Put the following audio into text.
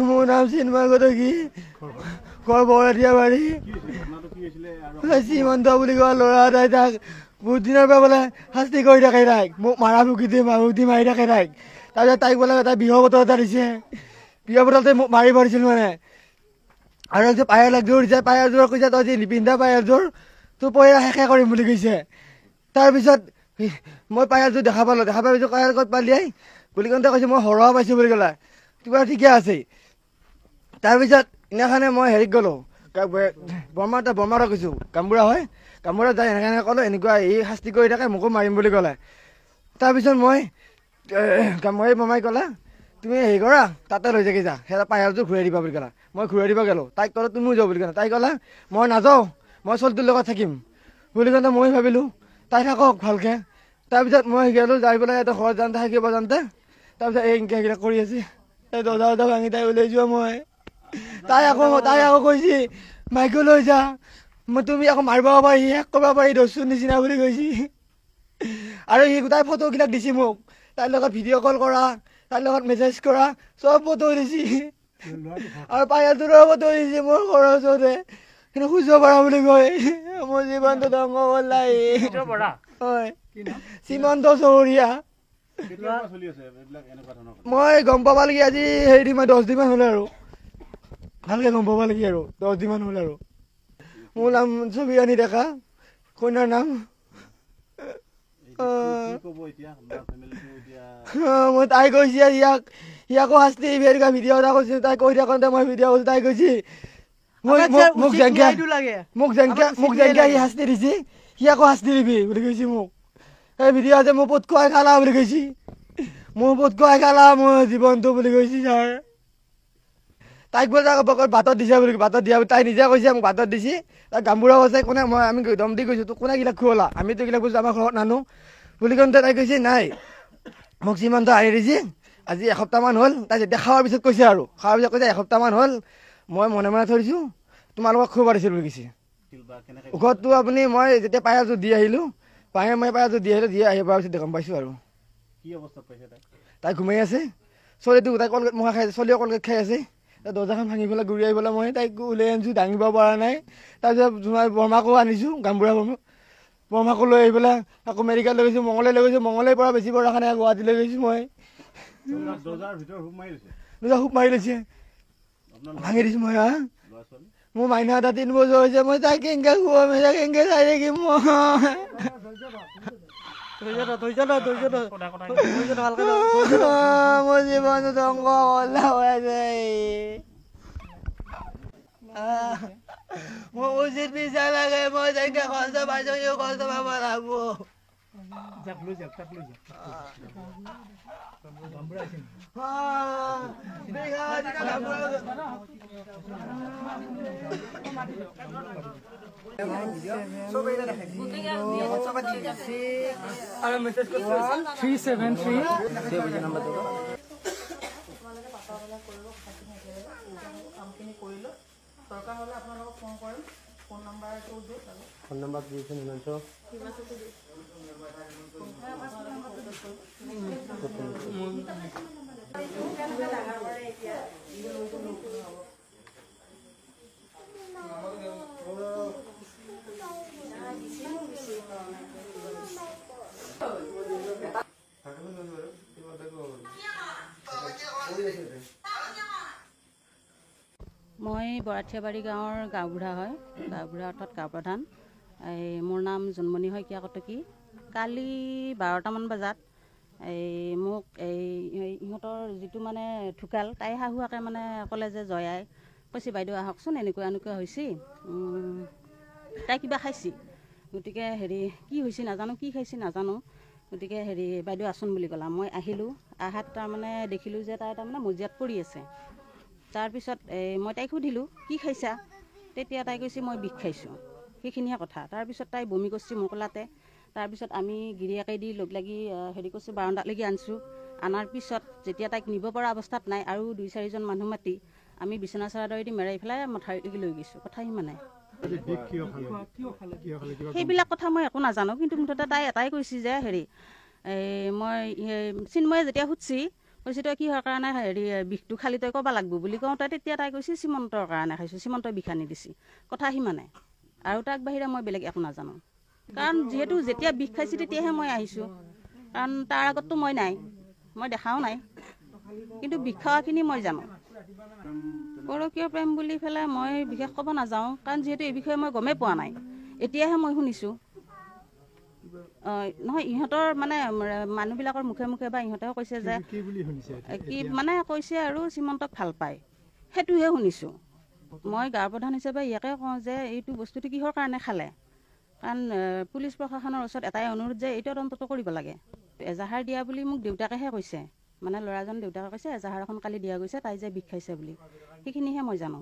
মোৰ নাম চিন্ময় গদকি ঘৰ বৰাদিয়া বাৰী শ্ৰীমন্ত বুলি কোৱা ল'ৰা এটাই তাক বহুত দিনৰ পৰা বোলে শাস্তি কৰি থাকে তাইক মোক মাৰা ভুকি মাৰি থাকে তাইক তাৰপিছত তাইক বোলে এটা বিবাহ বতৰ এটা দিছে বিবাহ বতৰতে মোক মাৰি মাৰিছিল মানে আৰু পায়াৰ একযোৰ দিছে পায়াৰযোৰ কৈছে তই যি নিপিন্ধা পায়াৰযোৰ তোৰ পইৰা শেষে কৰিম বুলি কৈছে তাৰপিছত মই পায়াৰযোৰ দেখা পালোঁ দেখা পাই পায়াৰ ক'ত পালি বুলি কওঁতে কৈছে মই হৰুৱা পাইছোঁ বুলি ক'লে কিবা ঠিকে আছে তাৰপিছত দিনাখনে মই হেৰিত গ'লোঁ বৰমাটা কৈছোঁ কামবুঢ়া হয় কামবুঢ়া যাই এনেকৈ ক'লোঁ এনেকুৱা এই শাস্তি কৰি থাকে মোকো মাৰিম বুলি ক'লে তাৰপিছত মই মামাই ক'লে তুমি হেৰি কৰা তাতে লৈ যাকি যা সেই পায়াৰযোৰ ঘূৰাই দিবা বুলি ক'লা মই ঘূৰাই দিব গ'লোঁ তাইক ক'লোঁ তুমিও যাওঁ বুলি ক'লা তাই ক'লে মই নাযাওঁ মই ছোৱালীটোৰ লগত থাকিম বুলি কওঁতে মই ভাবিলোঁ তাই থাকক ভালকৈ তাৰপিছত মই গ'লোঁ যাই পেলাই এটা ঘৰত যাওঁতে থাকিব যাওঁতে তাৰপিছত এই এনেকৈ কৰি আছে এই দৰ্জা ভাঙি তাই ওলাই যোৱা মই তাই আকৌ কৈছে মাইকো লৈ যা মই তুমি আকৌ মাৰিব পাৰি শেষ কৰিব পাৰি দস্যুৰ নিচিনা বুলি কৈছে আৰু সি গোটাই ফটোবিলাক দিছে মোক তাইৰ লগত ভিডিঅ' কল কৰা তাইৰ লগত মেছেজ কৰা চব ফটো দিছে আৰু পায়াৰযোৰৰ ফটো দিছে মোৰ ঘৰৰ ওচৰতে কিন্তু খুজিব পাৰা বুলি কয় মোৰ জীৱনটো ধ্বংস হ'ল হয় শ্ৰীমন্ত চৌৰীয়া মই গম পাব লাগি আজি হেৰি মই 10 দিনমান হ'লে আৰু ভালকৈ গম পাব লাগি আৰু 10 দিনমান হ'ল আৰু মোৰ নাম ছবিৰাণী ডেকা কন্যাৰ নাম মই তাই কৈছে ইয়াকো শাস্তি এনেকুৱা ভিডিঅ' এটা কৈছে তাই কৈ থাকোঁতে মই ভিডিঅ' কৈছোঁ তাই কৈছে মোক যেনেকৈ সি শাস্তি দিছে সি আকৌ শাস্তি দিবি বুলি কৈছে মোক সেই ভিডিঅ' আছে মোৰ পুত খুৱাই খালা বুলি কৈছে মোৰ পুত খুৱাই খালা মোৰ জীৱনটো বুলি কৈছে ছাৰ তাইক বোলে তাক বাটত দিছে বুলি বাটত দিয়া তাই নিজে কৈছে মোক বাটত দিছে তাই গামবুঢ়া কৈছে কোনে আমি দম দি কৈছোঁ তোক কোনে গিলাক খুৱালা আমিতো এইবিলাক বস্তু আমাৰ ঘৰত নানো বুলি কওঁতে তাই কৈছে নাই মোক শ্ৰীমন্ত আনি দিছে আজি এসপ্তাহমান হ'ল তাই যেতিয়া খোৱাৰ পিছত কৈছে আৰু খোৱাৰ পিছত কৈছে এসপ্তাহমান হ'ল মই মনে মনে থৈ দিছোঁ তোমালোকক খুৱাব দিছিল বুলি কৈছে ঔষধটো আপুনি মই যেতিয়া পায়াৰযোৰ দি আহিলোঁ পায়াৰযোৰ দি আহিব পিছত গম পাইছোঁ আৰু কি অৱস্থাত পাইছে তাই ঘুমাই আছে ছোৱালীটো তাই কলগেট মুখা খাই ছোৱালীও কলগেট খাই আছে দৰ্জাখন ভাঙি পেলাই ঘূৰি আহি পেলাই মই তাইক উলিয়াই আনিছোঁ দাঙিব পৰা নাই তাৰপিছত বৰমাকো আনিছোঁ গামবুঢ়া বৰমাকো লৈ আহি পেলাই আকৌ মেডিকেল লৈ গৈছোঁ মঙলে লৈ গৈছোঁ মঙলেৰ পৰা বেছি পৰা কাৰণে গুৱাহাটী লৈ গৈছোঁ মই দৰ্জা হুপ মাৰি লৈছে ভাঙি দিছোঁ মই মোৰ মাইনা এটা 3 বছৰ হৈছে মই তাইক কেনেকৈ খুৱাম কেনেকৈ চাই থাকিম মই মোৰ জীৱনটো ধ্বংস হ'ল হৈ আছে মোক উচিত বিচাৰ লাগে মই যেনেকৈ কষ্ট পাইছোঁ সিও কষ্ট পাব লাগিব আৰু মেছেজ কৰিছোঁ 373 দৰকাৰ হ'লে আপোনালোকক ফোন কৰিম ফোন নাম্বাৰটো ফোন নাম্বাৰ দিছে নিৰঞ্জয় মই বৰাঠিয়াবাৰী গাঁৱৰ গাঁওবুঢ়া হয় গাঁওবুঢ়া অৰ্থাৎ গাঁও প্ৰধান মোৰ নাম জোনমণি শইকীয়া কটকী কালি 12টামান বজাত মোক ইহঁতৰ যিটো মানে ঢুকাল তাই শাহুৱাকে মানে ক'লে যে জয়াই কৈছে বাইদেউ আহকচোন এনেকুৱা হৈছে তাই কিবা খাইছে গতিকে হেৰি কি হৈছে নাজানো কি খাইছে নাজানো গতিকে হেৰি বাইদেউ আছোন বুলি ক'লা মই আহিলোঁ আহাত তাৰমানে দেখিলোঁ যে তাই তাৰমানে মজিয়াত পৰি আছে তাৰপিছত মই তাইক সুধিলোঁ কি খাইছা তেতিয়া তাই কৈছে মই বিষ খাইছোঁ সেইখিনিহে কথা তাৰপিছত তাই বমি কৰিছে মোৰ কোলাতে তাৰপিছত আমি গিৰিয়াকে দি লগ লাগি হেৰি কৰিছোঁ বাৰাণ্ডালৈকে আনিছোঁ আনাৰ পিছত যেতিয়া তাইক নিব পৰা অৱস্থাত নাই আৰু 2-4জন মানুহ মাতি আমি বিচনা চাদৰেদি মেৰাই পেলাই মথাউৰিলৈকে লৈ গৈছোঁ কথা সিমানে সেইবিলাক কথা মই একো নাজানো, কিন্তু মুঠতে তাই এটাই কৈছে যে হেৰি মই চিন্ময়ে যেতিয়া সুধছি কৈছে তই কিহৰ কাৰণে হেৰি বিষটো খালি তই ক'ব লাগব বুলি কওঁতে তেতিয়া তাই কৈছে চিমন্তৰ কাৰণে খাইছোঁ, চিমন্তই বিষ আনি দিছি, কথা সিমানে। আৰু তাক বাহিৰে মই বেলেগ একো নাজানো, কাৰণ যিহেতু যেতিয়া বিষ খাইছে তেতিয়াহে মই আহিছোঁ, কাৰণ তাৰ আগততো মই নাই, মই দেখাও নাই, কিন্তু বিষ খোৱাখিনি মই জানো। পৰকীয় প্ৰেম বুলি পেলাই মই বিশেষ ক'ব নাযাওঁ, কাৰণ যিহেতু এই বিষয়ে মই গমেই পোৱা নাই, এতিয়াহে মই শুনিছোঁ। নহয় ইহঁতৰ মানে মানুহবিলাকৰ মুখে মুখে বা ইহঁতেও কৈছে যে কি মানে কৈছে আৰু চিমন্তক ভাল পায়, সেইটোহে শুনিছোঁ। মই গাঁও প্ৰধান হিচাপে ইয়াকে কওঁ যে এইটো বস্তুটো কিহৰ কাৰণে খালে, কাৰণ পুলিচ প্ৰশাসনৰ ওচৰত এটাই অনুৰোধ যে এইটো তদন্তটো কৰিব লাগে। এজাহাৰ দিয়া বুলি মোক দেউতাকেহে কৈছে, মানে ল'ৰাজন দেউতাকে কৈছে এজাহাৰ এখন কালি দিয়া গৈছে, তাই যে বিষ খাইছে বুলি, সেইখিনিহে মই জানো।